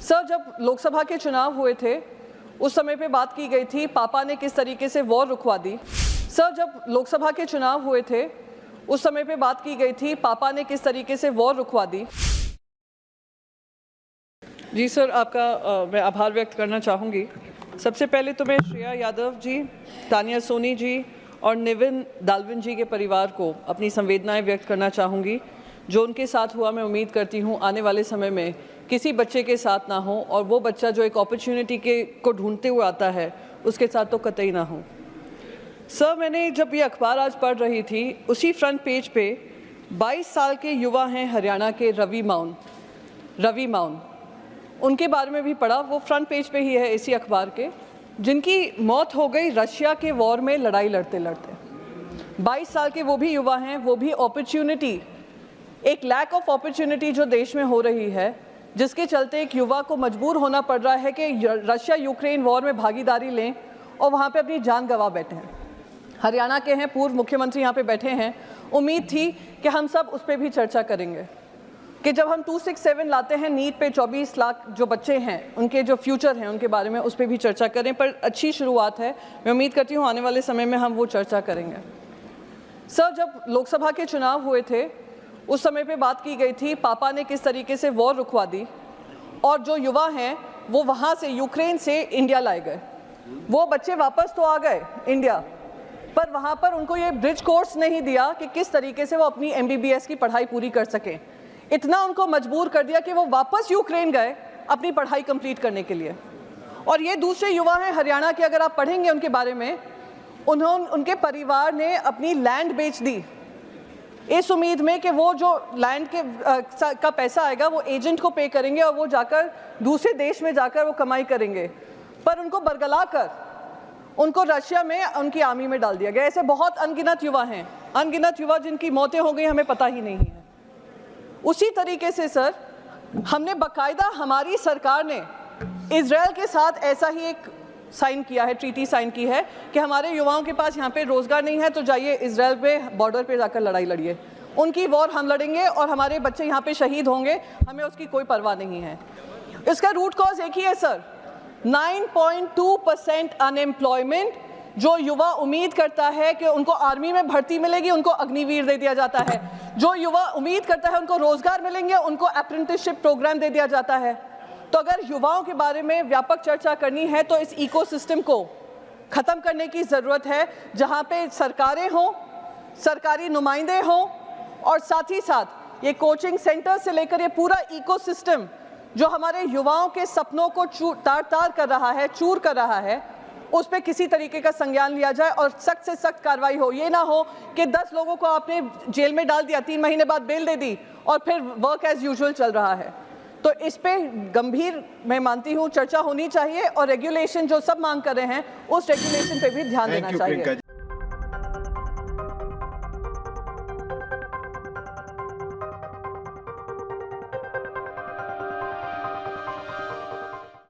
Sir, जब लोकसभा के चुनाव हुए थे उस समय पे बात की गई थी पापा ने किस तरीके से वॉर रुकवा दी। सर, जब लोकसभा के चुनाव हुए थे उस समय पे बात की गई थी पापा ने किस तरीके से वॉर रुकवा दी। जी सर, आपका मैं आभार व्यक्त करना चाहूँगी। सबसे पहले तो मैं श्रेया यादव जी, तानिया सोनी जी और निविन दालविन जी के परिवार को अपनी संवेदनाएं व्यक्त करना चाहूँगी। जो उनके साथ हुआ, मैं उम्मीद करती हूँ आने वाले समय में किसी बच्चे के साथ ना हो, और वो बच्चा जो एक अपॉर्चुनिटी को ढूंढते हुए आता है उसके साथ तो कतई ना हो। सर, मैंने जब ये अखबार आज पढ़ रही थी, उसी फ्रंट पेज पे 22 साल के युवा हैं हरियाणा के रवि माउन, उनके बारे में भी पढ़ा। वो फ्रंट पेज पे ही है इसी अखबार के, जिनकी मौत हो गई रशिया के वॉर में लड़ाई लड़ते लड़ते। 22 साल के वो भी युवा हैं, वो भी अपॉर्चुनिटी, एक लैक ऑफ अपॉर्चुनिटी जो देश में हो रही है, जिसके चलते एक युवा को मजबूर होना पड़ रहा है कि रशिया यूक्रेन वॉर में भागीदारी लें और वहाँ पे अपनी जान गंवा बैठे हैं। हरियाणा के हैं, पूर्व मुख्यमंत्री यहाँ पे बैठे हैं। उम्मीद थी कि हम सब उस पर भी चर्चा करेंगे कि जब हम 267 लाते हैं नीट पे 24 लाख जो बच्चे हैं, उनके जो फ्यूचर हैं उनके बारे में उस पर भी चर्चा करें। पर अच्छी शुरुआत है, मैं उम्मीद करती हूँ आने वाले समय में हम वो चर्चा करेंगे। सर, जब लोकसभा के चुनाव हुए थे उस समय पे बात की गई थी पापा ने किस तरीके से वॉर रुकवा दी, और जो युवा हैं वो वहाँ से यूक्रेन से इंडिया लाए गए। वो बच्चे वापस तो आ गए इंडिया, पर वहाँ पर उनको ये ब्रिज कोर्स नहीं दिया कि किस तरीके से वो अपनी MBBS की पढ़ाई पूरी कर सकें। इतना उनको मजबूर कर दिया कि वो वापस यूक्रेन गए अपनी पढ़ाई कंप्लीट करने के लिए। और ये दूसरे युवा हैं हरियाणा के, अगर आप पढ़ेंगे उनके बारे में, उनके परिवार ने अपनी लैंड बेच दी इस उम्मीद में कि वो जो लैंड का पैसा आएगा वो एजेंट को पे करेंगे और वो जाकर दूसरे देश में जाकर वो कमाई करेंगे। पर उनको बरगला कर उनको रशिया में उनकी आर्मी में डाल दिया गया। ऐसे बहुत अनगिनत युवा हैं, अनगिनत युवा जिनकी मौतें हो गई हमें पता ही नहीं है। उसी तरीके से सर, हमने बाकायदा, हमारी सरकार ने इजराइल के साथ ऐसा ही एक साइन किया है, ट्रीटी साइन की है कि हमारे युवाओं के पास यहाँ पे रोजगार नहीं है तो जाइए इजराइल पे बॉर्डर पे जाकर लड़ाई लड़िए, उनकी वॉर हम लड़ेंगे और हमारे बच्चे यहाँ पे शहीद होंगे, हमें उसकी कोई परवाह नहीं है। इसका रूट कॉज एक ही है सर, 9.2% अनएम्प्लॉयमेंट। जो युवा उम्मीद करता है कि उनको आर्मी में भर्ती मिलेगी, उनको अग्निवीर दे दिया जाता है। जो युवा उम्मीद करता है उनको रोजगार मिलेंगे, उनको अप्रेंटिसशिप प्रोग्राम दे दिया जाता है। तो अगर युवाओं के बारे में व्यापक चर्चा करनी है तो इस इकोसिस्टम को खत्म करने की ज़रूरत है, जहां पे सरकारें हों, सरकारी नुमाइंदे हों, और साथ ही साथ ये कोचिंग सेंटर से लेकर ये पूरा इकोसिस्टम जो हमारे युवाओं के सपनों को तार-तार कर रहा है, चूर कर रहा है, उस पर किसी तरीके का संज्ञान लिया जाए और सख्त से सख्त कार्रवाई हो। ये ना हो कि 10 लोगों को आपने जेल में डाल दिया, 3 महीने बाद बेल दे दी और फिर वर्क एज यूजुअल चल रहा है। तो इस पे गंभीर, मैं मानती हूँ, चर्चा होनी चाहिए और रेगुलेशन जो सब मांग कर रहे हैं उस रेगुलेशन पे भी ध्यान देना चाहिए।